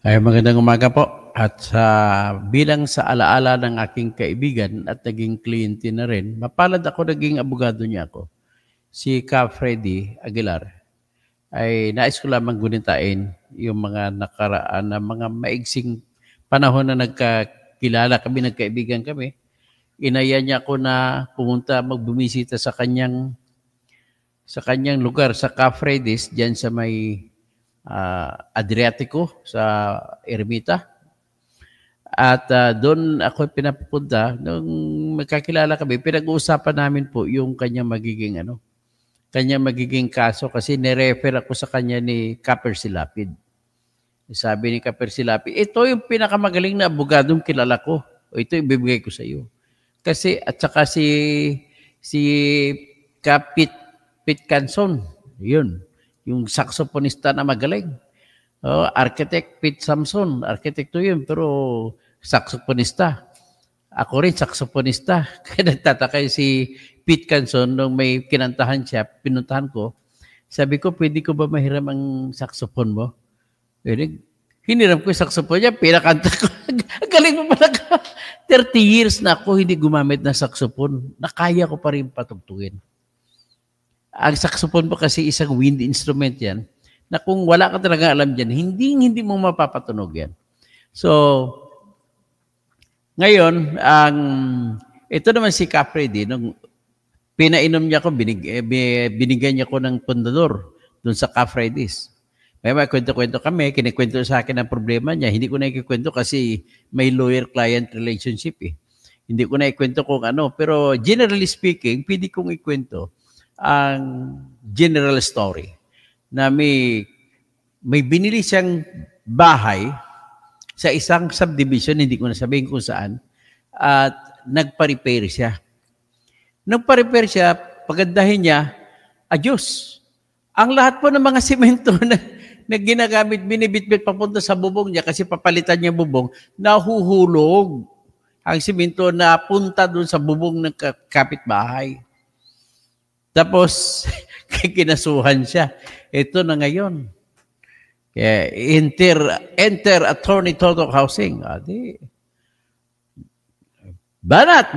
Ay, magandang umaga po. At bilang sa alaala ng aking kaibigan at naging kliyente na rin, mapalad ako naging abogado niya ako. Si Ka Freddy Aguilar ay nais ko lamang gunitain yung mga nakaraan na mga maigsing panahon na nagkakilala kami, nagkaibigan kami. Inaya niya ako na pumunta magbumisita sa kanyang lugar sa Ka Freddy's diyan sa may Adriatico sa Ermita. At doon ako pinapupunta. Nung magkakilala kami, pinag-uusapan namin po yung kanyang magiging kaso kasi nirefer ako sa kanya ni Kaper Silapid. Sabi ni Kaper Silapid, ito yung pinakamagaling na abogadong kilala ko. O ito ibibigay ko sa iyo. Kasi at saka si Pete Canson, yun, yung saxophonista na magaling. Architect Pete Samson, arkitekto yun, pero saxophonista. Ako rin, saxophonista. Kaya nagtataka si Pete Canson nung may kinantahan siya, pinuntahan ko. Sabi ko, pwede ko ba mahiram ang saxophone mo? Hiniram ko yung saxophone niya, pinakanta ko. Galing mo pala ka. 30 years na ako hindi gumamit ng saxophone. Nakaya ko pa rin patugtugin. Ang saxophone po kasi isang wind instrument yan na kung wala ka talaga alam dyan, hindi mo mapapatunog yan. So, ngayon, ito naman si Capredi, nung pinainom niya ako, binigyan niya ko ng pundador doon sa Capredi's. May kwento-kwento kami, kinikwento sa akin ang problema niya. Hindi ko na ikikwento kasi may lawyer-client relationship eh. Hindi ko na ikwento kung ano. Pero generally speaking, pwede kong ikwento ang general story na may binili siyang bahay sa isang subdivision, hindi ko na sabihin kung saan, at nagpa-repair siya. Nagpa-repair siya, pagandahin niya, adyos. Ang lahat po ng mga simento na ginagamit, binibitbit papunta sa bubong niya kasi papalitan niya bubong, nahuhulog ang simento na punta doon sa bubong ng kapitbahay. Tapos, kinasuhan siya. Ito na ngayon. Kaya, enter Attorney Toto Housing. Banat.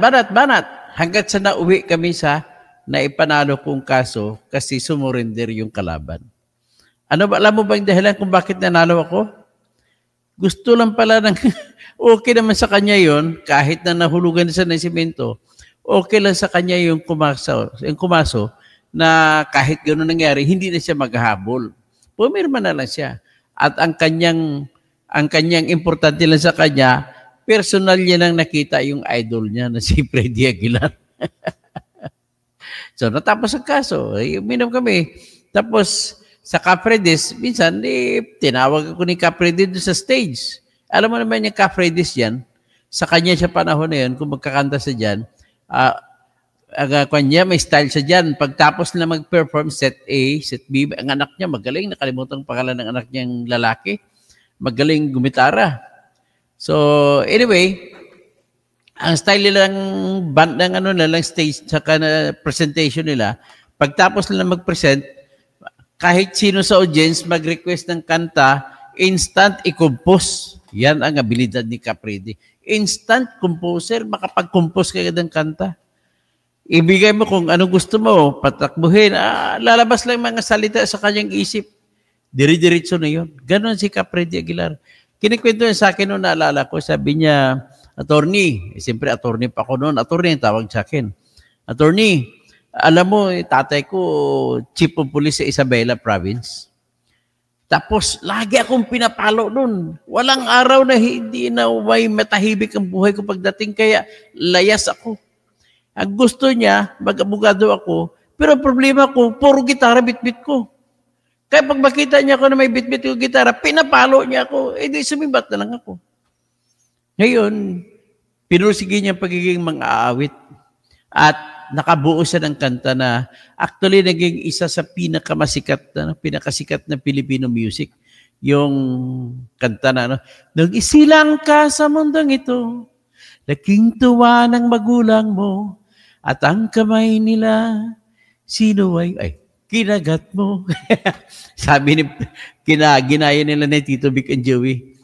Hanggat sa nauwi kami sa naipanalo kong kaso kasi sumurrender yung kalaban. Alam mo ba yung dahilan kung bakit nanalo ako? Gusto lang pala ng okay naman sa kanya yon kahit na nahulugan siya ng simento. Okay lang sa kanya yung kumaso na kahit gano'n nangyari, hindi na siya maghahabol. Pumirma na lang siya. At ang kanyang importante lang sa kanya, personal niya nang nakita yung idol niya na si Freddy Aguilar. So, natapos ang kaso. Uminom kami. Tapos, sa Capredi's, minsan, tinawag ako ni Capredi's sa stage. Alam mo naman yung Capredi's yan, sa kanya siya panahon na yun, kung magkakanta sa dyan, kanya may style siya dyan. Pagtapos na mag-perform set A, set B, ang anak niya magaling, nakalimutan ang pangalan ng anak niyang lalaki, magaling gumitara. So, anyway, ang style nilang band ng stage saka na presentation nila, pagtapos nila mag-present, kahit sino sa audience mag-request ng kanta, instant i-compose. Yan ang abilidad ni Capredi. Instant composer, makapag-compose kayo ng kanta. Ibigay mo kung anong gusto mo, patakbuhin, lalabas lang mga salita sa kanyang isip. Diri-diritso na yun. Ganon si Capredi Aguilar. Kinikwento niya sa akin noon, naalala ko, sabi niya, attorney, siyempre attorney pa ako noon, attorney ang tawag sa akin. Attorney, alam mo, tatay ko, chief of police sa Isabela province. Tapos, lagi akong pinapalo nun. Walang araw na hindi na may matahibik ang buhay ko pagdating, kaya layas ako. Ang gusto niya, mag-abogado ako, pero problema ko, puro gitara bitbit ko. Kaya pag makita niya ako na may bitbit ko gitara, pinapalo niya ako, di sumibat na lang ako. Ngayon, pinursige niya pagiging mang-aawit. At nakabuo siya ng kanta na actually naging isa sa pinakasikat na Filipino music. Yung kanta na, nung isilang ka sa mundong ito, laking tuwa ng magulang mo, at ang kamay nila, sino ay kinagat mo. Sabi ni, ginaya nila ni Tito Vic and Joey,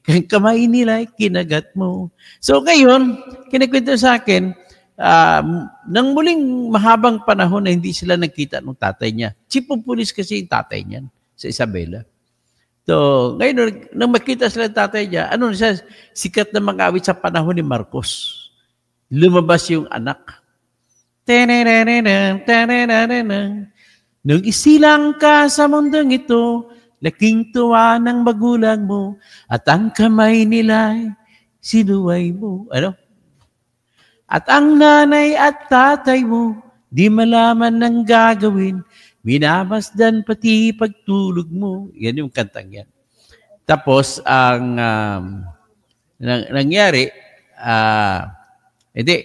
Kang kamay nila, kinagat mo. So ngayon, kinikwento sa akin, nang muling mahabang panahon na hindi sila nagkita ng tatay niya. Chief of police kasi yung tatay niyan sa Isabela. So, ngayon, nang makita sila ng tatay niya, ano siya, sikat na mga awit sa panahon ni Marcos. Lumabas yung anak. Nung isilang ka sa mundong ito, laking tuwa ng magulang mo, at ang kamay nila'y sinuway mo. Ano? At ang nanay at tatay mo, di malaman ng gagawin, minamasdan pati pagtulog mo. Yan yung kantang yan. Tapos, ang nangyari, hindi,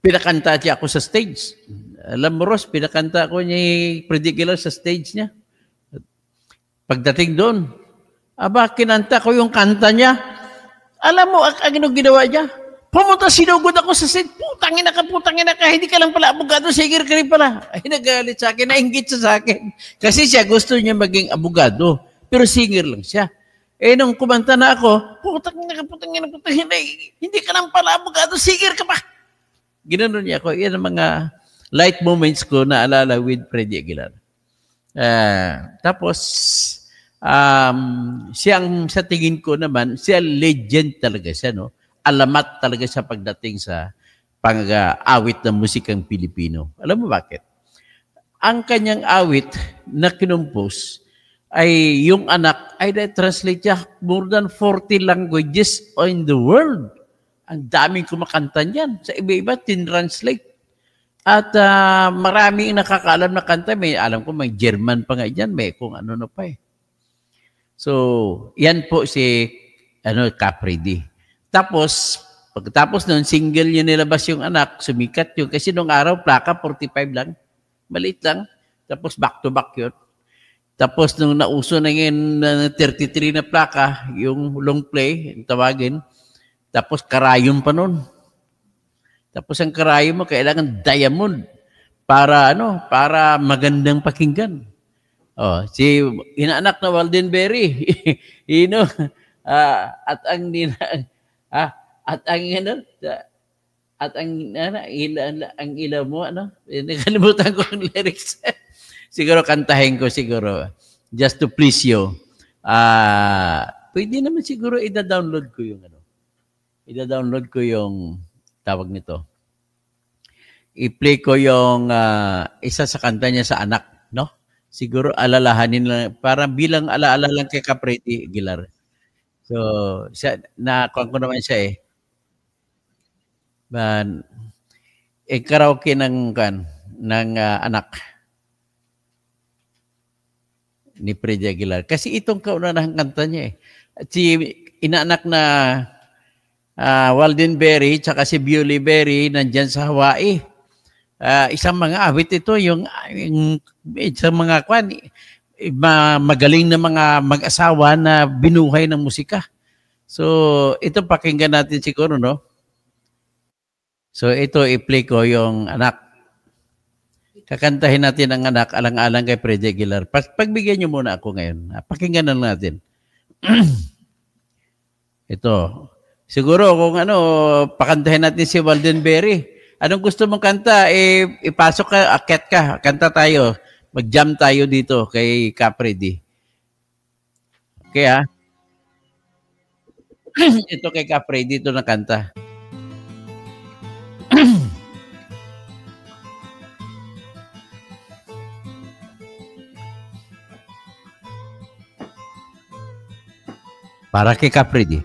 pinakanta niya ako sa stage. Alam mo, Ross, pinakanta ko niya particular sa stage niya. Pagdating doon, kinanta ko yung kanta niya. Alam mo, ang ginawa niya? Pumunta, sinugod ako sa stage. Putangin na ka, hindi ka lang pala abogado, sige ka rin pala. Ay, nagalit sa akin, nainggit sa akin. Kasi siya gusto niya maging abogado, pero singer lang siya. Eh, nung kumanta na ako, putangin na, hindi ka lang pala abogado, singer ka pa. Ginanon niya ako. Yan ang mga light moments ko na alala with Freddy Aguilar. Tapos, siyang sa tingin ko naman, siya legend talaga siya, no? Alamat talaga siya pagdating sa pang-awit ng musikang Pilipino. Alam mo bakit? Ang kanyang awit na kinumpos ay yung anak ay na-translate niya more than 40 languages in the world. Ang daming kumakanta niyan. Sa iba-iba, tin-translate. At maraming nakakaalam na kanta. May, alam ko, may German pa nga dyan. May kung ano na pa eh. So, yan po si Capri D. Tapos, pagkatapos nun, single yun nilabas yung anak, sumikat yun. Kasi nung araw, plaka, 45 lang. Maliit lang. Tapos, back-to-back yun. Tapos, nung nauso na yun, 33 na plaka, yung long play, yung tawagin. Tapos, karayom pa nun. Tapos, ang karayom mo, kailangan diamond para, para magandang pakinggan. Oh, si inaanak na Waldenberry, at ang ilaw mo, nakalimutan ko ang lyrics. Siguro kantahin ko siguro, just to please you. Pwede naman siguro i-download ko yung tawag nito. I-play ko yung isa sa kanta niya sa anak, no? Siguro alalahanin lang, parang bilang alaala lang kay Capri Aguilar. So, nakuha ko naman siya eh. Karaoke ng anak ni Freddy Aguilar. Kasi itong kaunanahang kanta niya eh. Si inaanak na Waldenberry tsaka si Bewley Berry nandyan sa Hawaii. Isang mga awit ito, yung isang mga magaling na mga mag-asawa na binuhay ng musika. So, ito pakinggan natin siguro, no? So, ito i-play ko yung anak. Kakantahin natin ang anak, alang-alang kay Freddy Aguilar. Pagbigyan niyo muna ako ngayon. Pakinggan na natin. Ito. Siguro kung pakantahin natin si Waldenberry. Anong gusto mong kanta? Ipasok ka, akyat ka, kanta tayo. Mag-jam tayo dito kay Capri D. Okay, ito kay Capri, dito na kanta. Para kay Capri D.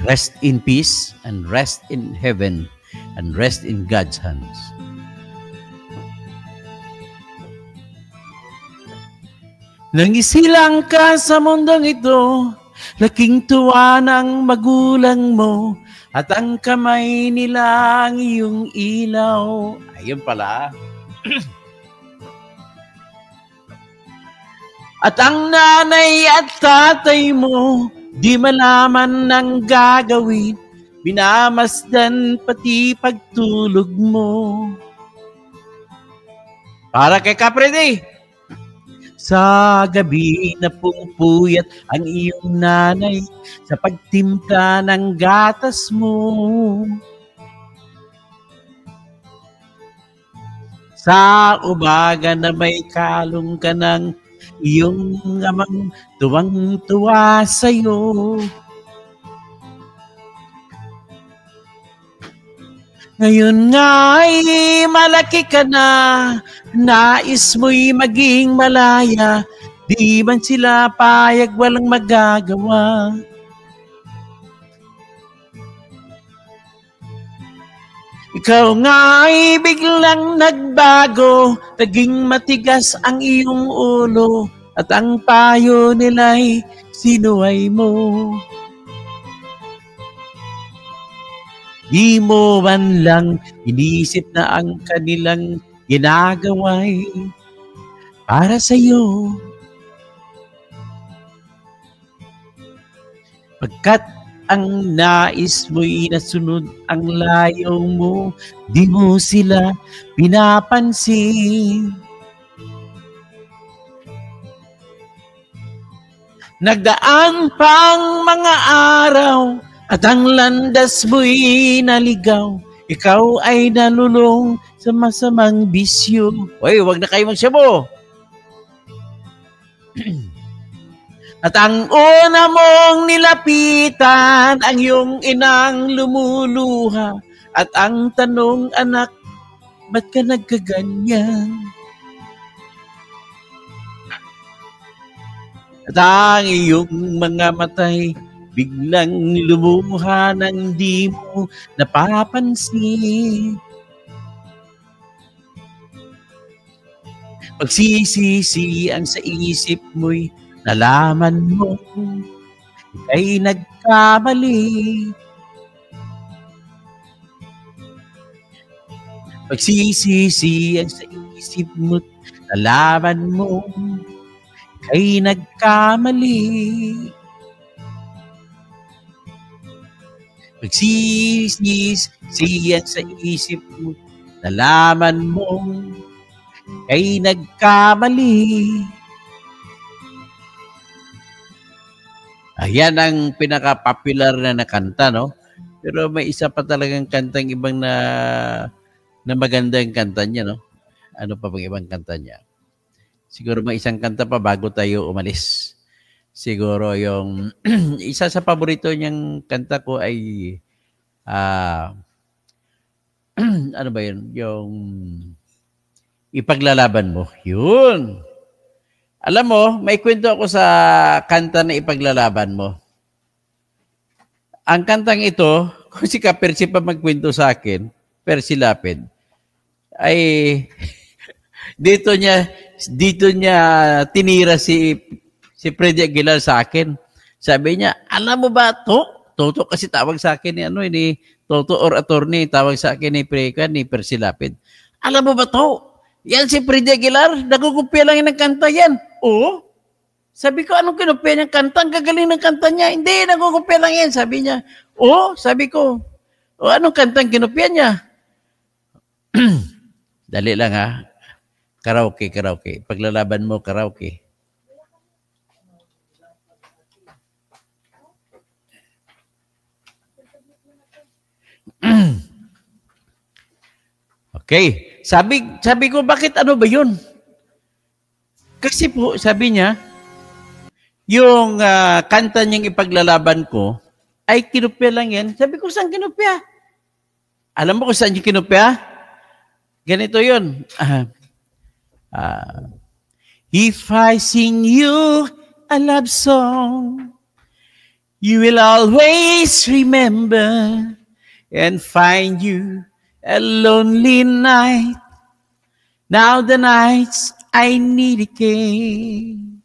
Rest in peace and rest in heaven and rest in God's hands. Nangisilang ka sa mundong ito, laking tuwa ng magulang mo, at ang kamay nila ang iyong ilaw. Ayun pala. At ang nanay at tatay mo, di malaman ng gagawin, minamasdan pati pagtulog mo. Para kay Capri D. Sa gabi na pupuyat ang iyong nanay sa pagtimpla ng gatas mo. Sa umaga na may kalong ka ng iyong amang tuwang-tuwa sa'yo. Ngayon nga'y malaki ka na, nais mo'y maging malaya, di man sila payag walang magagawa. Ikaw nga'y biglang nagbago, naging matigas ang iyong ulo, at ang payo nila'y sinuway mo. Di mo man lang inisip na ang kanilang ginagawa'y para sa'yo. Pagkat ang nais mo'y nasunod ang layo mo, di mo sila pinapansin. Nagdaan pang mga araw, at ang landas mo'y naligaw, ikaw ay nalulong sa masamang bisyo. Uy, wag na kayo magsyabo. At ang una mong nilapitan, ang iyong inang lumuluha, at ang tanong, anak, ba't ka nagkaganyan? At ang iyong mga matay, biglang lumuha nang di mo napapansin. Pagsisisi ang sa isip mo'y nalaman mo ika'y nagkamali. Pagsisisi ang sa isip mo't nalaman mo ika'y nagkamali. Pagsisisiyan sa isip mo, nalaman mo ay nagkamali. Ayan ang pinaka-popular na nakanta, no? Pero may isa pa talagang kantang ibang na maganda yung kanta niya, no? Ano pa bang ibang kanta niya? Siguro may isang kanta pa bago tayo umalis. Siguro yung isa sa paborito niyang kanta ko ay ano ba yun? Yung Ipaglalaban Mo. Yun. Alam mo, may kwento ako sa kanta na Ipaglalaban Mo. Ang kantang ito, kung si Kapersi pa magkwento sa akin, Percy Lapid, ay dito niya tinira si Freddy Aguilar sa akin. Sabi niya, alam mo ba to? Toto kasi tawag sa akin ni Toto or attorney, tawag sa akin ni Percy Lapid. Alam mo ba to? Yan si Freddy Aguilar, nagkukupya lang ng kanta yan. Oo. Sabi ko, anong kinupya niyang kanta? Ang gagaling ng kanta niya. Hindi, nagkukupya lang yan. Sabi niya, oo. Sabi ko, o anong kantang kinupya niya? Dali lang ha. Karaoke. Paglalaban mo, karaoke. Okay. Sabi ko, bakit ano ba yun? Kasi po, sabi niya, yung kanta niyang Ipaglalaban Ko, ay kinupya lang yan. Sabi ko, saan kinupya? Alam mo kung saan yung kinupya? Ganito yun. If I sing you a love song, you will always remember and find you a lonely night. Now the nights I need again.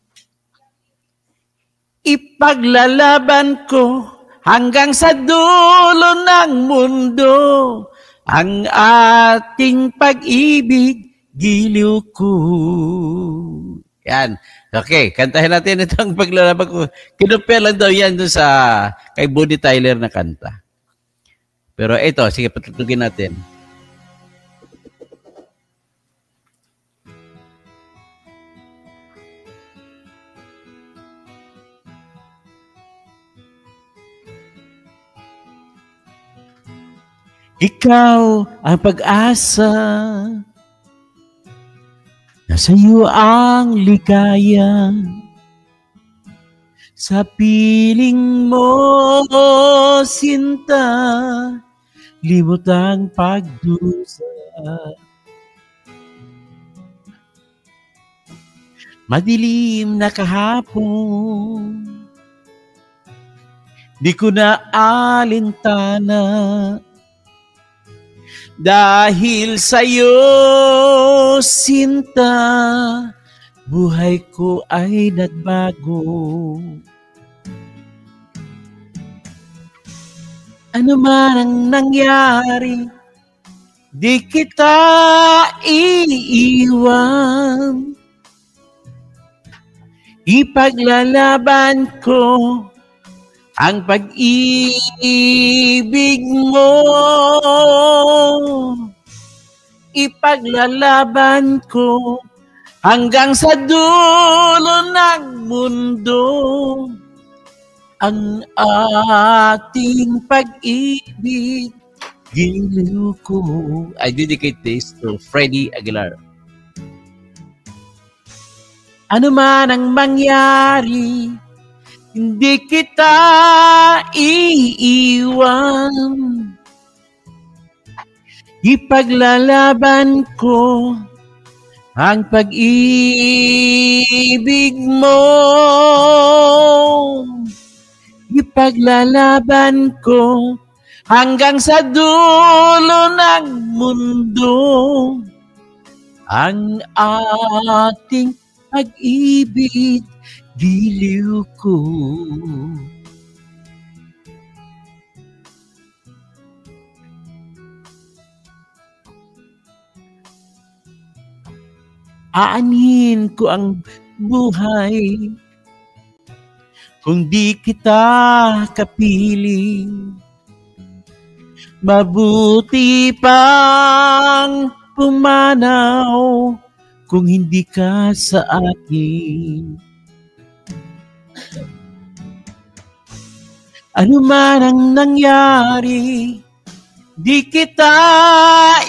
Ipaglalaban ko hanggang sa dulo ng mundo ang ating pag-ibig, giliw ko. Yan. Okay, kantahin natin itong Paglalaban Ko. Kinupya lang daw yan doon sa kay Bonnie Tyler na kanta. Pero ito, sige, patutugin natin. Ikaw ang pag-asa, nasa iyo ang ligaya, sa piling mo, sinta, limot ang pagdusa. Madilim na kahapon, di ko na alintana, dahil sa'yo, sinta, buhay ko ay nagbago. Ano man ang nangyari, di kita iiwan. Ipaglalaban ko ang pag-ibig mo. Ipaglalaban ko hanggang sa dulo ng mundo ang ating pag-ibig. Giliw ko. I dedicate this to Freddie Aguilar. Ano man ang mangyari, hindi kita iiwan. Ipaglalaban ko ang pag-ibig mo. Ipaglalaban ko hanggang sa dulo ng mundo ang ating pag-ibig, giliw ko. Aanhin ko ang buhay kung di kita kapiling. Mabuti pang pumanaw kung hindi ka sa akin. Ano man ang nangyari, di kita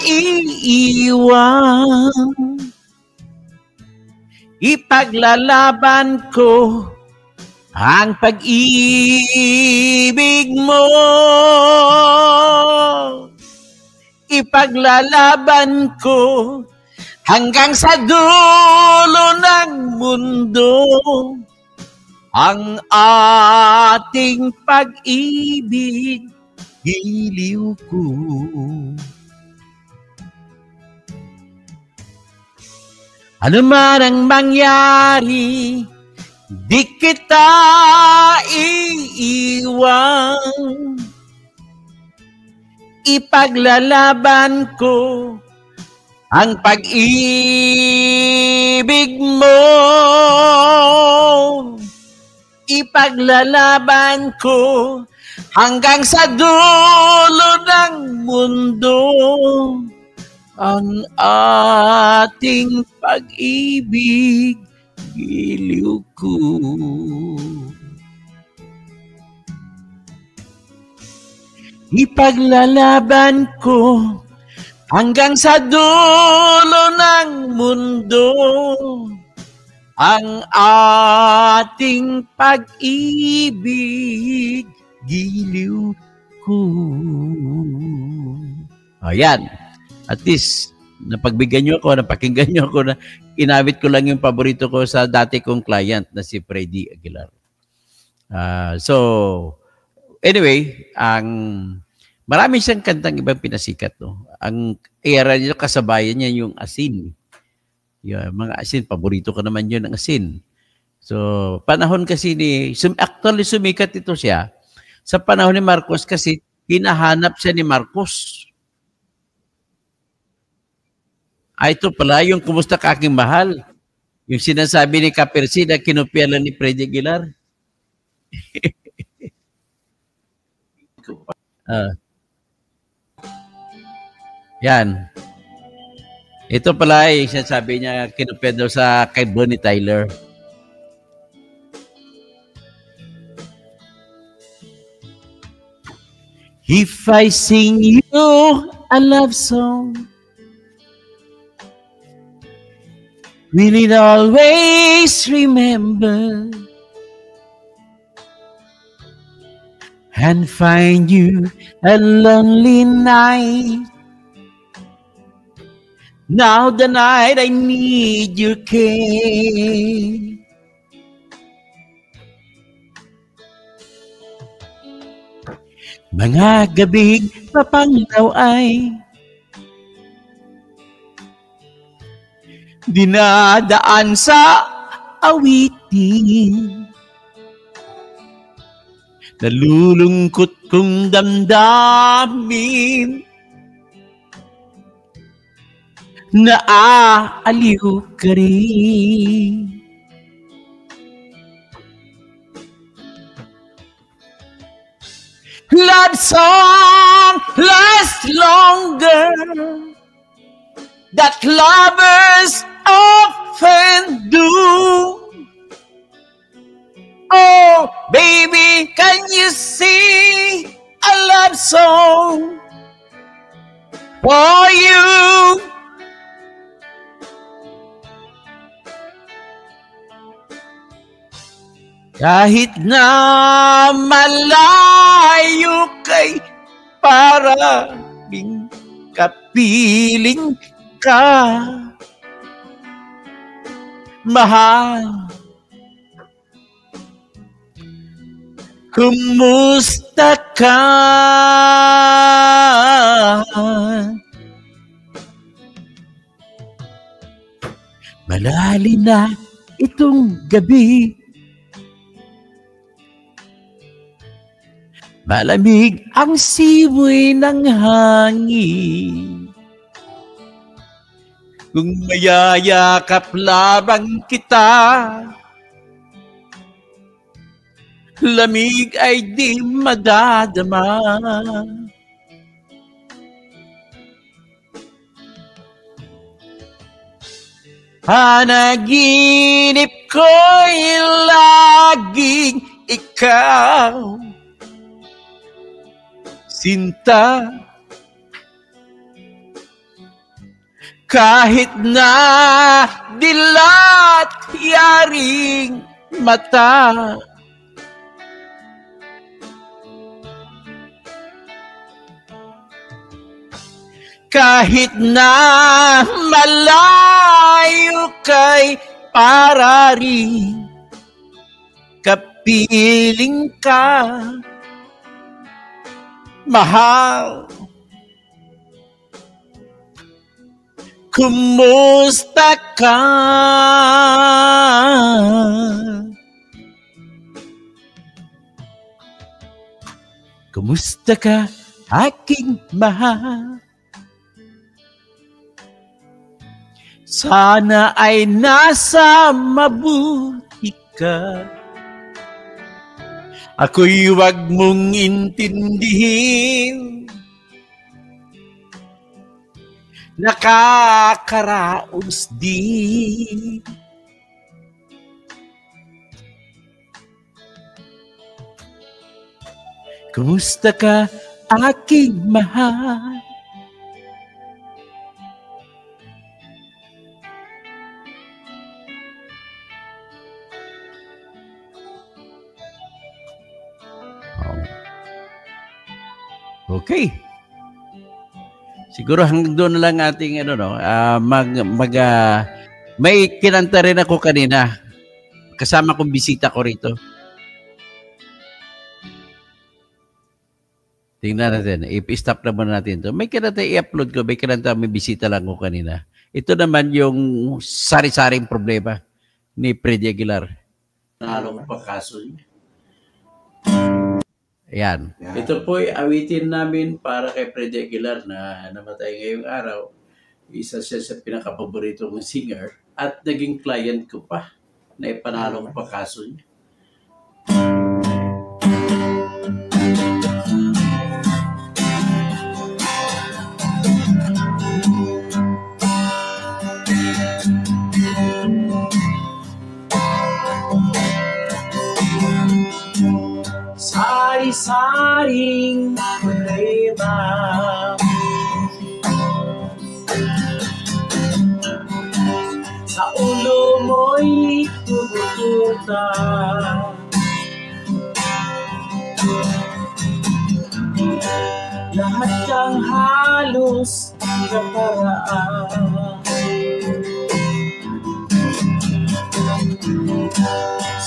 iiwan. Ipaglalaban ko ang pag-ibig mo. Ipaglalaban ko hanggang sa dulo ng mundo ang ating pag-ibig, giliw ko. Ano man ang mangyari, di kita iiwan. Ipaglalaban ko ang pag-ibig mo. Ipaglalaban ko hanggang sa dulo ng mundo ang ating pag-ibig, giliw ko. Ipaglalaban ko hanggang sa dulo ng mundo ang ating pag-ibig, giliw ko. Ayan. At least, napagbigyan nyo ako, napakinggan nyo ako na inabit ko lang yung paborito ko sa dati kong client na si Freddie Aguilar. So, anyway, marami siyang kantang ibang pinasikat. No? Ang era niya, kasabayan niya yung Asin. Yung mga Asin, paborito ko naman yun ang Asin. So, panahon kasi actually sumikat ito siya. Sa panahon ni Marcos kasi, hinahanap siya ni Marcos. Ito pala yung Kumusta Ka Aking Mahal. Yung sinasabi ni Kapersi na kinopya lang ni Freddie Aguilar. Yan. Ito pala yung sinasabi niya kinopya daw sa kay Bonnie Tyler. If I sing you a love song, will it always remember and find you a lonely night? Now the night I need your care. Mga gabing papanglaw ay dinadaan sa awitin. Nalulungkot kong damdamin, naaaliw ka rin. Love song lasts longer, that lovers often do. Oh, baby, can you sing a love song for you? Kahit na malayo kay parabing kapiling ka, mahal. Kumusta ka? Malalim na itong gabi, malamig ang simoy ng hangin. Kung mayayakap lamang kita, lamig ay di madadama. Panaginip ko'y laging ikaw, sinta. Kahit na dilat yaring mata, kahit na malayo kay pararing kapiling ka, mahal. Kumusta ka? Kumusta ka, aking mahal? Sana ay nasa mabuti ka. Ako'y huwag mong intindihin, nakakaraos din. Kumusta ka, aking mahal? Okay. Siguro hanggang doon na lang ating may kinanta rin ako kanina. Kasama kong bisita ko rito. Tingnan natin. I-stop na muna natin to. May kinanta i-upload ko. May kinanta, may bisita lang ko kanina. Ito naman yung sari-saring problema ni Freddy Aguilar. Nalo ko pa kaso niya. Ayan. Ito po ay awitin namin para kay Freddy Aguilar na namatay ngayong araw. Isa siya sa pinakapaborito kong singer at naging client ko pa na ipanalo ko pa kaso niya. sari-saring problema. Sa ulo mo'y tumututa. Lahat kang halos kaparaan.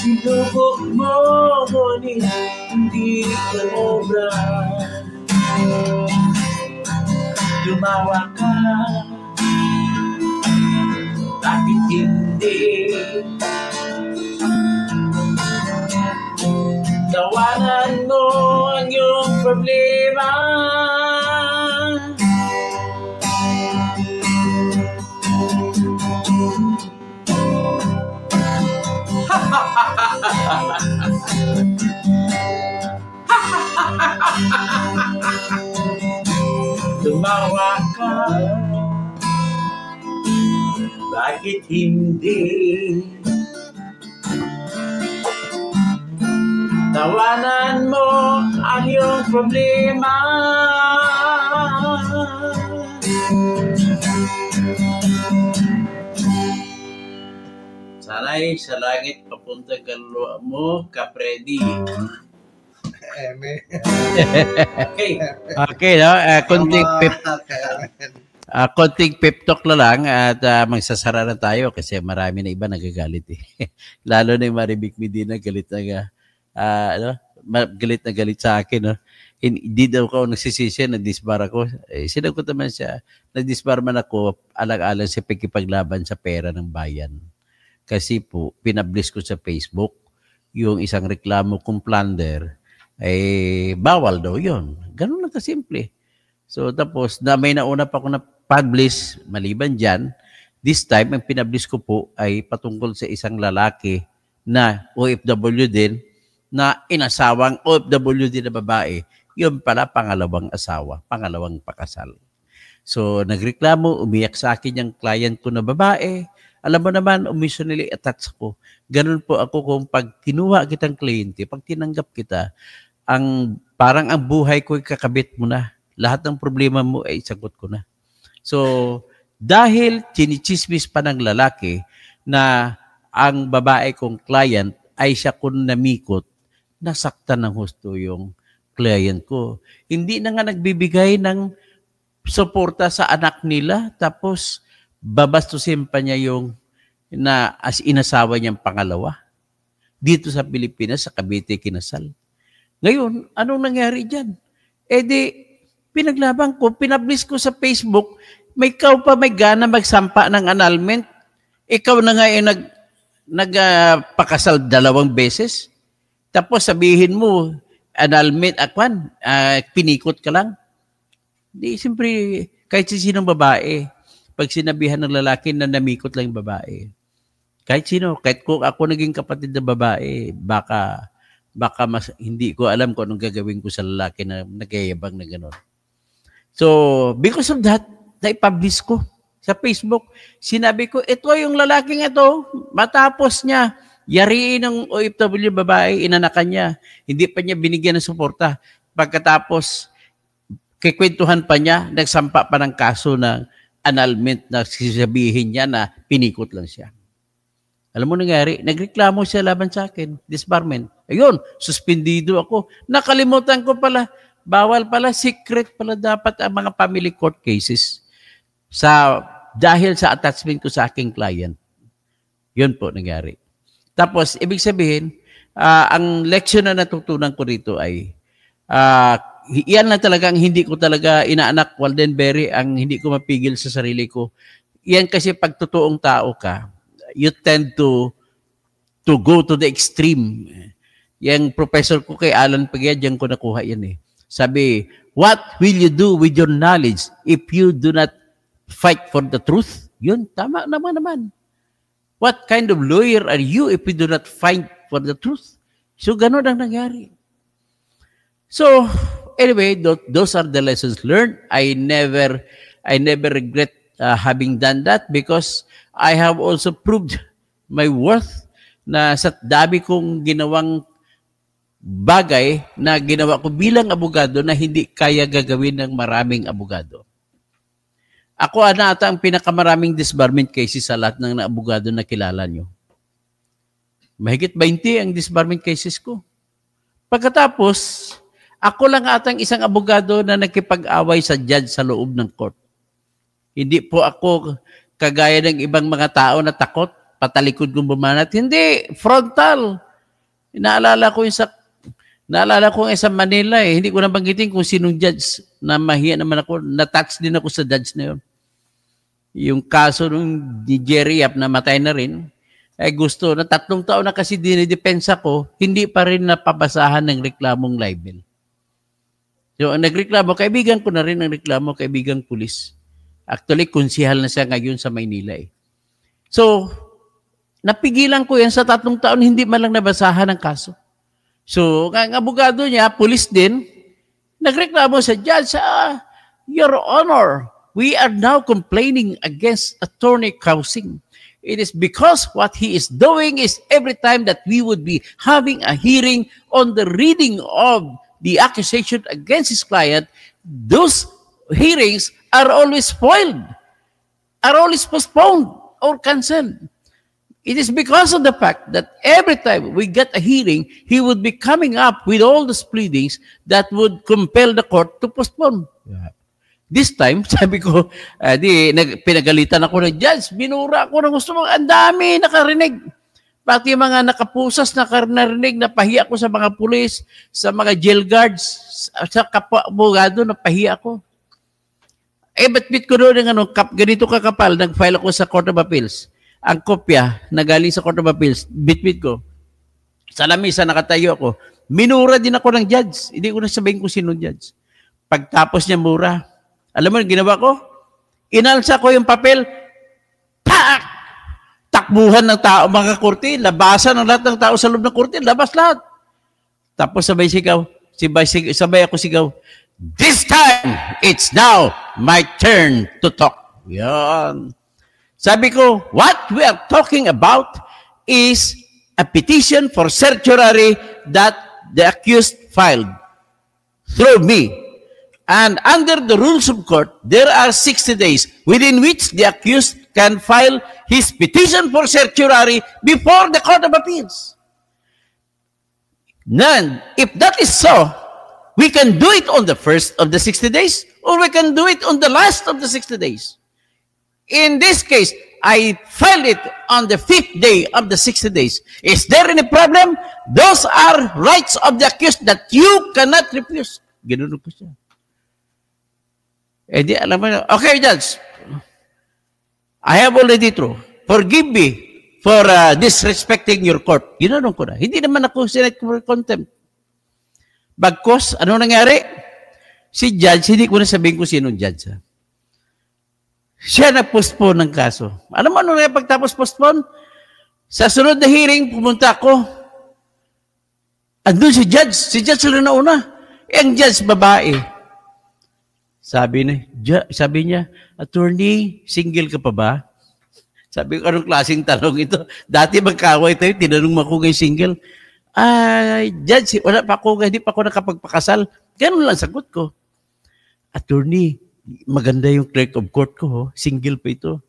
Sinubok mo, ngunit hindi ka obra. Lumawa ka, bakit hindi? Tawanan mo ang iyong problema. Tumawa ka, bakit hindi? Tawanan mo ang iyong problema. Sana'y sa langit papunta kaluluwa mo, Kapredi. Okay. Okay, no? Konting pep talk na lang at magsasara na tayo kasi marami na iba nagagalit eh. Lalo na yung Maribik Medina galit na galit sa akin. No? Hindi daw ako nagsisisi, nag-disbar ako. Sinagot naman siya, nag-disbar man ako alang-alang sa pagkipaglaban sa pera ng bayan. Kasi po, pinablis ko sa Facebook yung isang reklamo kong plunder, bawal daw yun. Ganun lang kasimple. So tapos, may nauna pa ako na publish, maliban dyan, this time, ang pinablis ko po ay patungkol sa isang lalaki na OFW din, na inasawang OFW din na babae. Yun pala, pangalawang asawa, pangalawang pakasal. So, nagreklamo, umiyak sa akin yung client ko na babae. Alam mo naman, emotionally attached ako. Ganun po ako kung pag kinuha kitang kliyente, pag tinanggap kita, parang ang buhay ko ay kakabit mo na. Lahat ng problema mo ay sagot ko na. So, dahil chinichismis pa ng lalaki na ang babae kong client ay siya kung namikot, nasaktan ng husto yung client ko. Hindi na nga nagbibigay ng suporta sa anak nila, tapos babastusin pa niya yung na as inasawa niyang pangalawa. Dito sa Pilipinas, sa Cavite kinasal. Ngayon, anong nangyari dyan? Pinaglaban ko, pinablis ko sa Facebook, may gana magsampa ng annulment. Ikaw na nga nagpakasal 2 beses. Tapos sabihin mo, annulment, pinikot ka lang. Di, siyempre, kahit sinong babae, pag sinabihan ng lalaki na namikot lang yung babae, kahit sino, kahit kung ako naging kapatid na babae, baka hindi ko alam kung anong gagawin ko sa lalaki na nagyayabang na gano'n. So, because of that, naipublish ko sa Facebook. Sinabi ko, ito yung lalaking ito, matapos niya, yariin ng OFW babae, inanakan niya. Hindi pa niya binigyan ng suporta. Pagkatapos, kikwentuhan pa niya, nagsampa pa ng kaso ng annulment na sasabihin niya na pinikot lang siya. Alam mo nangyari, nagreklamo siya laban sa akin, disbarment. Ayun, suspendido ako. Nakalimutan ko pala, bawal pala, secret pala dapat ang mga family court cases dahil sa attachment ko sa aking client. Yun po nangyari. Tapos, ibig sabihin, ang leksyon na natutunan ko rito ay yan lang talaga ang hindi ko talaga inaanak, Waldenberry, ang hindi ko mapigil sa sarili ko. Yan kasi pag totoong tao ka, you tend to go to the extreme. Yung professor ko kay Alan Pagaya, diyan ko nakuha yan eh. Sabi, what will you do with your knowledge if you do not fight for the truth? Yun, tama naman. What kind of lawyer are you if you do not fight for the truth? So, ganun ang nangyari. So, anyway, those are the lessons learned. I never regret having done that because I have also proved my worth na sa dami kong ginawang bagay na ginawa ko bilang abogado na hindi kaya gagawin ng maraming abogado. Ako ata ang pinakamaraming disbarment cases sa lahat ng abogado na kilala nyo. Mahigit 20 ang disbarment cases ko. Pagkatapos, ako lang atang isang abogado na nakipag-away sa judge sa loob ng court. Hindi po ako kagaya ng ibang mga tao na takot, patalikod kong bumanat. Hindi, frontal. Naalala ko sa Manila Hindi ko nabanggitin kung sinong judge na mahiya naman ako. Na-touch din ako sa judge na yun. Yung kaso ng Jerry Yap na matay na rin, ay gusto na 3 taon na kasi dinidepensa ko, hindi pa rin napabasahan ng reklamong libel. So, ang nagreklamo, kaibigan ko na rin ang reklamo, kaibigang pulis. Actually, konsihal na siya ngayon sa Maynila So, napigilan ko yan sa 3 taon, hindi man lang nabasahan ang kaso. So, ang abogado niya, pulis din, nagreklamo sa judge, Your Honor, we are now complaining against Attorney Kausing. It is because what he is doing is every time that we would be having a hearing on the reading of the accusation against his client, those hearings are always spoiled, are always postponed or canceled. It is because of the fact that every time we get a hearing, he would be coming up with all the pleadings that would compel the court to postpone. Yeah. This time, sabi ko, pinagalitan ako ng judge, binura ako ng gusto mo, ang dami nakarinig. Pati mga nakapusas narinig, napahiya ako sa mga pulis, sa mga jail guards, sa kapwa-abogado, napahiya ako. Bit ko doon ng ganito kakapal, nag-file ako sa Court of Appeals. Ang kopya na galing sa Court of Appeals, bit ko. Sa lamisa, nakatayo ako. Minura din ako ng judge. Hindi ko na sabihin kung sino judge. Pagtapos niya mura, alam mo, ginawa ko? Inalsa ko yung papel, takbuhan ng tao, mga korte, labasan ng lahat ng tao sa loob ng korte, labas lahat. Tapos sabay ako sigaw, this time, it's now my turn to talk. Yan. Sabi ko, what we are talking about is a petition for certiorari that the accused filed through me. And under the rules of court, there are 60 days within which the accused can file his petition for certiorari before the Court of Appeals. Then, if that is so, we can do it on the first of the 60 days or we can do it on the last of the 60 days. In this case, I filed it on the 5th day of the 60 days. Is there any problem? Those are rights of the accused that you cannot refuse. Ganoon ko siya. Di alam mo na, okay, Judge, I have already true. Forgive me for disrespecting your court. Ginanong ko na. Hindi naman ako sinite for contempt. Bagkos, ano nangyari? Si Judge, hindi ko na sabihin kung sinong Judge. Siya nag-postpone ng kaso. Alam mo ano na pagtapos postpone? Sa sunod na hearing, pumunta ako. Andun si Judge. Si Judge sila na una. Ang Judge, babae. Sabi niya, attorney, single ka pa ba? Sabi ko, anong klaseng tanong ito? Dati magkaway tayo, tinanong mo ako ngayon single. Judge, wala pa ako, hindi pa ako nakapagpakasal. Ganun lang sagot ko. Attorney, maganda yung clerk of court ko, single pa ito.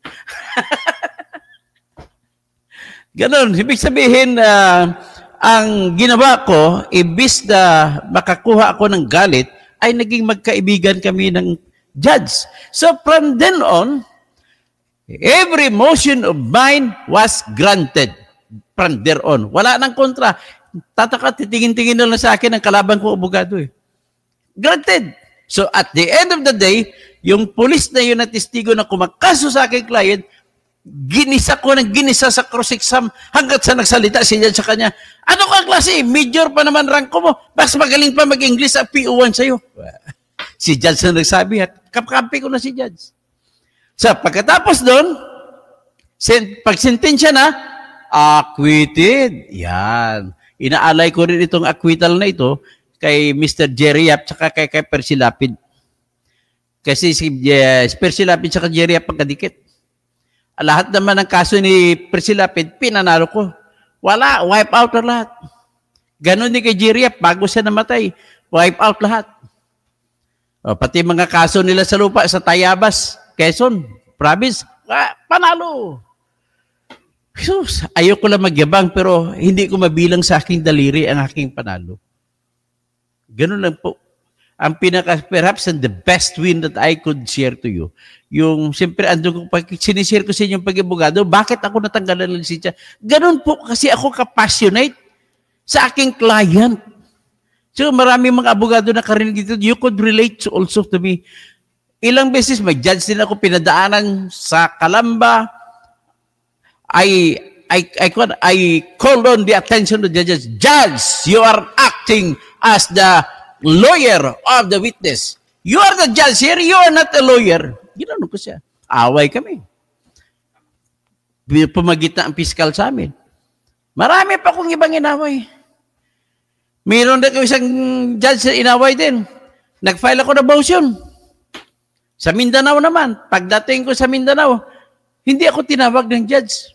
Ganun, ibig sabihin, ang ginawa ko, ibis na makakuha ako ng galit, ay naging magkaibigan kami ng judge. So from then on, every motion of mine was granted. From there on. Wala nang kontra. Tataka, titingin-tingin na lang sa akin ang kalaban ko, abogado eh. Granted. So at the end of the day, yung pulis na yun na testigo na kumakaso sa aking client, ginisa ko ng ginisa sa cross-exam hanggat sa nagsalita siya sa kanya. Ano ka klase? Major pa naman ranko mo. Mas magaling pa mag-English at PO1 sa'yo. Si Judge na nagsabi at kakampi ko na si Judge. So, pagkatapos doon, pag-sentensya na, acquitted. Yan. Inaalay ko rin itong acquittal na ito kay Mr. Jerry Yap tsaka kay Percy Lapid. Kasi si Percy Lapid tsaka Jerry Yap pagkadikit. Lahat naman ng kaso ni Percy Lapid, pinanalo ko. Wala, wipe out na lahat. Ganon din kay Jiriap, bago siya namatay, wipe out lahat. O, pati mga kaso nila sa lupa, sa Tayabas, Quezon, province, panalo. Jesus, ayoko lang magyabang, pero hindi ko mabilang sa aking daliri ang aking panalo. Ganon lang po. Ang perhaps and the best win that I could share to you, yung siyempre sinishare ko sa inyo yung pag-abogado, bakit ako natanggalan ng lisensya? Ganun po kasi ako ka-passionate sa aking client. So marami mga abogado na karinig dito, you could relate also to me. Ilang beses may judge din ako pinadaanan sa Calamba. I called on the attention of the judges. Judge, you are acting as the lawyer of the witness. You are the judge here, you are not a lawyer. Ginanon ko siya. Away kami. Pumagitna ang piskal sa amin. Marami pa akong ibang inaway. Mayroon na ko isang judge na inaway din. Nag-file ako na motion. Sa Mindanao naman, pagdating ko sa Mindanao, hindi ako tinawag ng judge.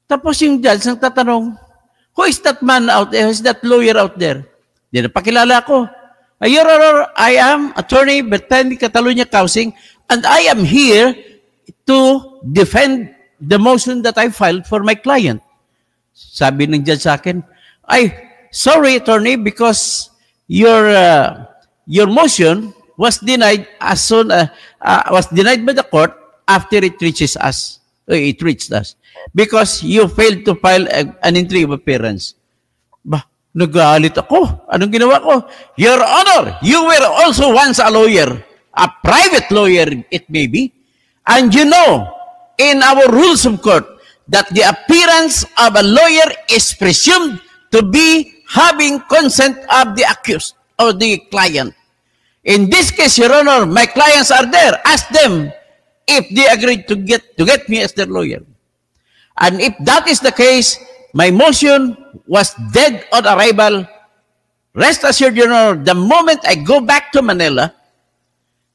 Tapos yung judge nang tatanong, who is that man out there? Who is that lawyer out there? Di na pakilala ko. Your Honor, I am Attorney Bertani Catalunya Causing, and I am here to defend the motion that I filed for my client. Sabi ng judge sa akin, sorry, Attorney, because your motion was denied was denied by the court after it reached us. Because you failed to file an entry of appearance. Nagalit ako. Anong ginawa ko? Your Honor, you were also once a lawyer, a private lawyer it may be, and you know, in our rules of court, that the appearance of a lawyer is presumed to be having consent of the accused or the client. In this case, Your Honor, my clients are there. Ask them if they agreed to get me as their lawyer. And if that is the case, my motion was dead on arrival. Rest assured, Your Honor, the moment I go back to Manila,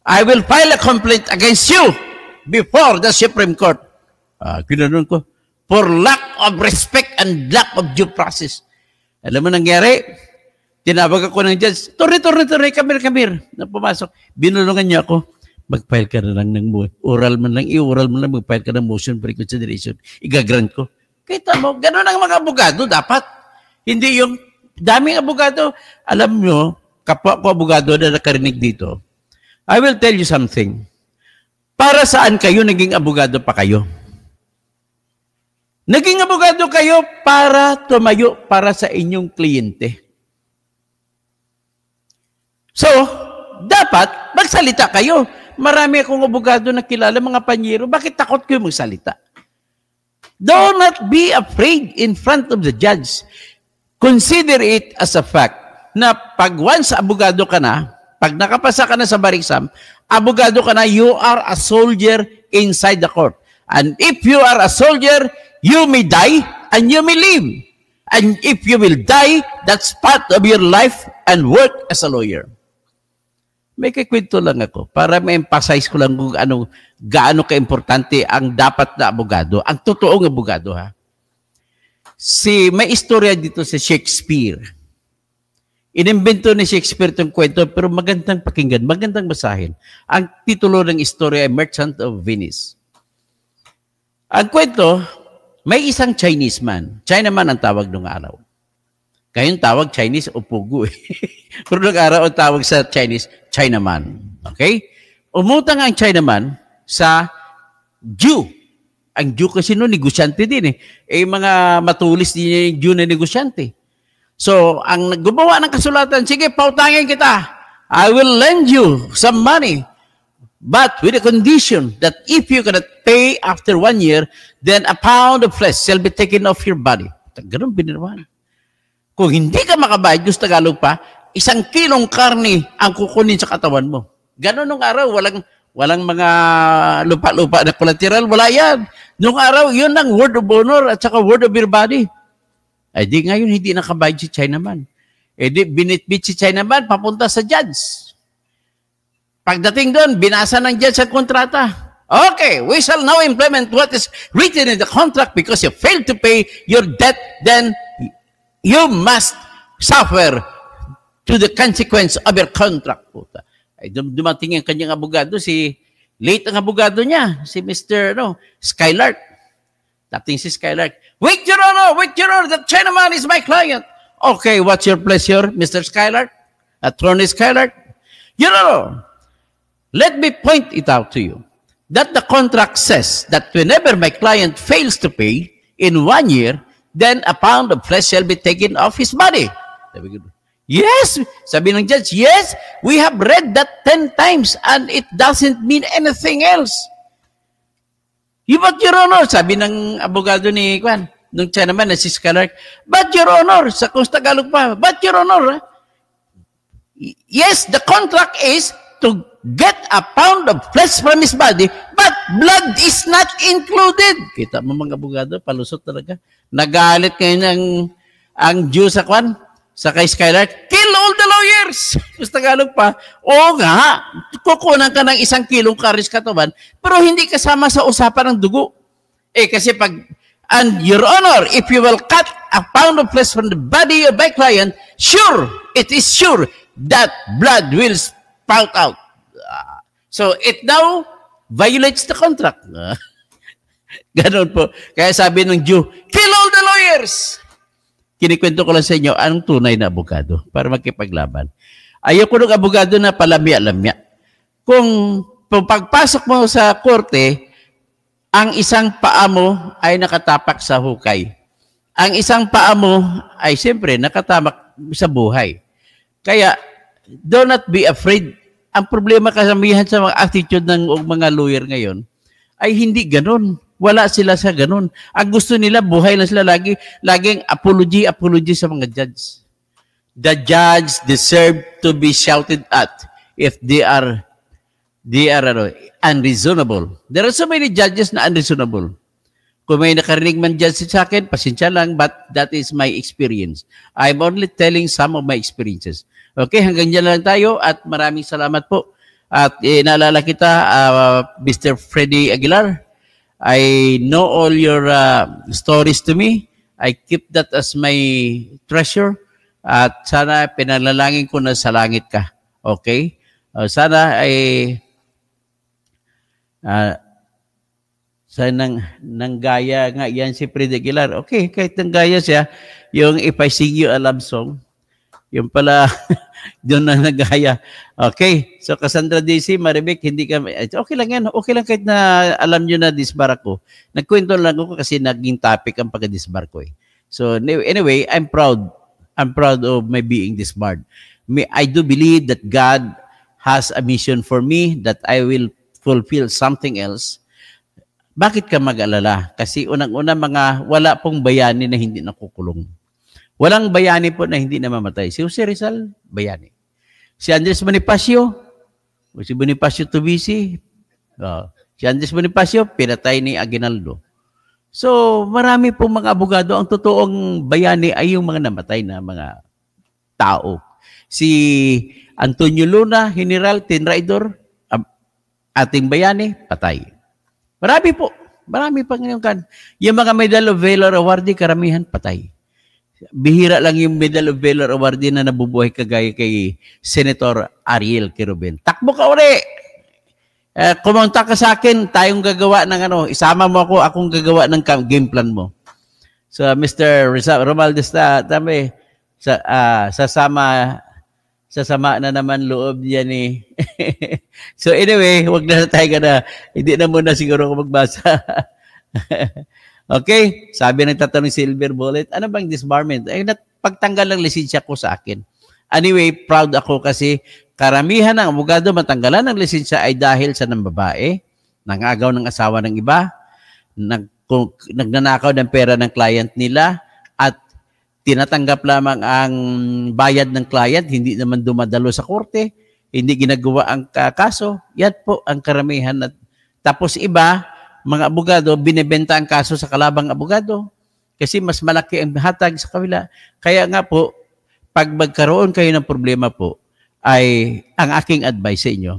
I will file a complaint against you before the Supreme Court. Ginanon ko. For lack of respect and lack of due process. Alam mo nangyari? Tinawag ako ng judge, Torre, come here. Na pumasok. Binulungan niya ako. Mag-file ka na lang ng oral man lang, mag-file ka ng motion for reconsideration. Igagrant ko. Kita mo, gano'n ang mga abogado dapat. Hindi yung daming abogado. Alam nyo, kapwa ko abogado na nakarinig dito, I will tell you something. Para saan kayo naging abogado pa kayo? Naging abogado kayo para tumayo para sa inyong kliyente. So, dapat magsalita kayo. Marami akong abogado na kilala, mga panyero. Bakit takot kayo magsalita? Do not be afraid in front of the judge. Consider it as a fact na pag once abogado ka na, pag nakapasa ka na sa bar exam, abogado ka na, you are a soldier inside the court. And if you are a soldier, you may die and you may live. And if you will die, that's part of your life and work as a lawyer. May kikwento lang ako para ma-emphasize ko lang kung gaano ka-importante ang dapat na abogado, ang totoong abogado, ha. May istorya dito si Shakespeare. Inimbento ni Shakespeare itong kwento, pero magandang pakinggan, magandang basahin. Ang titulo ng istorya ay Merchant of Venice. Ang kwento, may isang Chinese man. Chinaman ang tawag nung araw. Kayong tawag Chinese o Pugu. Pero nung araw ang tawag sa Chinese, Chinaman. Okay? Umutang ang Chinaman sa Jew. Ang Jew kasi noon, negosyante din eh. Mga matulis din yung Jew na negosyante. So, ang gumawa ng kasulatan, sige, pautangin kita. I will lend you some money. But with the condition that if you cannot pay after 1 year, then a pound of flesh shall be taken off your body. Ganun binirwan. Kung hindi ka makabayad, gusto Tagalog pa, 1 kilong karne ang kukunin sa katawan mo. Ganon nung araw, walang mga lupa-lupa na collateral, wala yan. Nung araw, yun ang word of honor at saka word of your body. Ay di ngayon, hindi nakabayad si Chinaman. Eh di, binitbit si Chinaman, papunta sa judge. Pagdating doon, binasa ng judge ang kontrata. Okay, we shall now implement what is written in the contract because you failed to pay your debt, then you must suffer to the consequence of your contract. Puta. Ay, dumating ang kanyang abogado, late ang abogado niya, si Mr. Skylark. Dating si Skylark, wait, Your Honor, that Chinaman is my client. Okay, what's your pleasure, Mr. Skylark? Attorney Skylark? Your Honor, let me point it out to you that the contract says that whenever my client fails to pay in 1 year, then a pound of flesh shall be taken off his body. Yes, sabi ng judge, yes, we have read that 10 times and it doesn't mean anything else. But Your Honor, sabi ng abogado ni Kwan, nung Chinaman na si Skylark, but Your Honor, sa kung Tagalog pa, but Your Honor, yes, the contract is to get a pound of flesh from his body, but blood is not included. Kita mo mga abogado, palusot talaga. Nagalit ngayon ang Jew sa Kwan, sa kay Skylark, kill all the lawyers. Kung Tagalog pa, oo nga, kukunan ka ng 1 kilong karis katawan, pero hindi kasama sa usapan ng dugo. Kasi and Your Honor, if you will cut a pound of flesh from the body of my client, it is sure that blood will spout out. So it now violates the contract. Ganon po. Kaya sabi ng Jew, kill all the lawyers. Kinikwento ko lang sa inyo anong tunay na abogado para makipaglaban. Ayoko ng abogado na palamya-lamya. Kung pagpasok mo sa korte, ang isang paa mo ay nakatapak sa hukay. Ang isang paa mo ay siyempre nakatamak sa buhay. Kaya, do not be afraid. Ang problema kasamihan sa mga attitude ng mga lawyer ngayon ay hindi ganon. Wala sila sa ganon. Ang gusto nila, buhay lang sila laging apology sa mga judge. The judge deserve to be shouted at if they are unreasonable. There are so many judges na unreasonable. Kung may nakarinig man judge sa akin, pasensya lang, but that is my experience. I'm only telling some of my experiences. Okay, hanggang dyan lang tayo at maraming salamat po. At naalala kita, Mr. Freddy Aguilar, I know all your stories to me. I keep that as my treasure. At sana pinalalangin ko na sa langit ka. Okay? Sana ay nanggaya nga yan si Freddy Aguilar. Okay, kahit nanggaya siya, yung If I Sing You a Love Song, yung pala doon na nagaya. Okay. So, Cassandra DC, Maribek, hindi ka, okay lang yan. Okay lang kahit na alam nyo na disbar ako. Nagkwento lang ako kasi naging topic ang pagka-disbar ko eh. So, anyway, I'm proud. I'm proud of my being disbarred. I do believe that God has a mission for me that I will fulfill something else. Bakit ka mag-alala? Kasi unang-una wala pong bayani na hindi nakukulong. Walang bayani po na hindi namamatay. Si Jose Rizal, bayani. Si Andres Bonifacio, si Bonifacio Tubisi, si Andres Bonifacio, pinatay ni Aguinaldo. So, marami pong mga abogado. Ang totoong bayani ay yung mga namatay na mga tao. Si Antonio Luna, General Tinraidor, ating bayani, patay. Marami po. Marami pang ngayon. Yung mga Medal of Valor awardee, karamihan patay. Bihira lang yung Medal of Valor awardee na nabubuhay kagaya kay Senator Ariel Quirobel. Takbo ka uli! Kumontak ka sa akin, tayong gagawa ng isama mo akong gagawa ng game plan mo. So, Mr. Romualdez, tama sasama na naman loob yan eh. So, anyway, wag na tayo hindi na muna siguro ako magbasa. Okay, sabi ng tatanong Silver Bullet, ano bang disbarment? Pagtanggal ng lisensya ko sa akin. Anyway, proud ako kasi karamihan ng abogado matanggalan ng lisensya ay dahil sa ng babae, nangagaw ng asawa ng iba, nagnanakaw ng pera ng client nila, at tinatanggap lamang ang bayad ng client, hindi naman dumadalo sa korte, hindi ginagawa ang kaso. Yan po ang karamihan. Tapos iba, mga abogado, binibenta ang kaso sa kalabang abogado kasi mas malaki ang hatag sa kabila. Kaya nga po, pag magkaroon kayo ng problema po, ay ang aking advice sa inyo,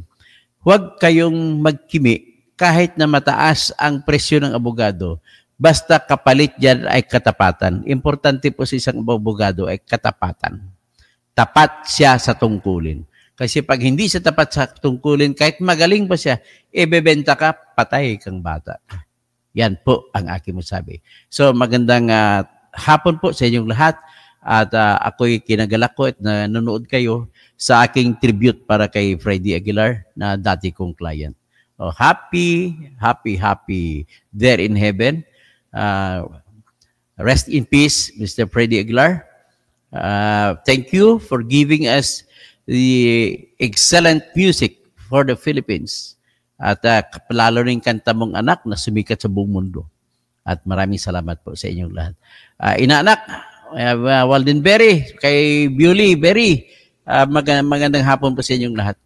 huwag kayong magkimi kahit na mataas ang presyo ng abogado. Basta kapalit dyan ay katapatan. Importante po sa isang abogado ay katapatan. Tapat siya sa tungkulin. Kasi pag hindi siya tapat sa tungkulin, kahit magaling pa siya, ibebenta ka, patay kang bata. Yan po ang aking masabi. So magandang hapon po sa inyong lahat. At ako'y kinagalak ko at nanonood kayo sa aking tribute para kay Freddy Aguilar na dati kong client. Oh, happy there in heaven. Rest in peace, Mr. Freddy Aguilar. Thank you for giving us the excellent music for the Philippines. At lalo rin kanta mong anak na sumikat sa buong mundo. At maraming salamat po sa inyong lahat. Inaanak, Walden Berry, kay Bewley Berry, magandang hapon po sa inyong lahat.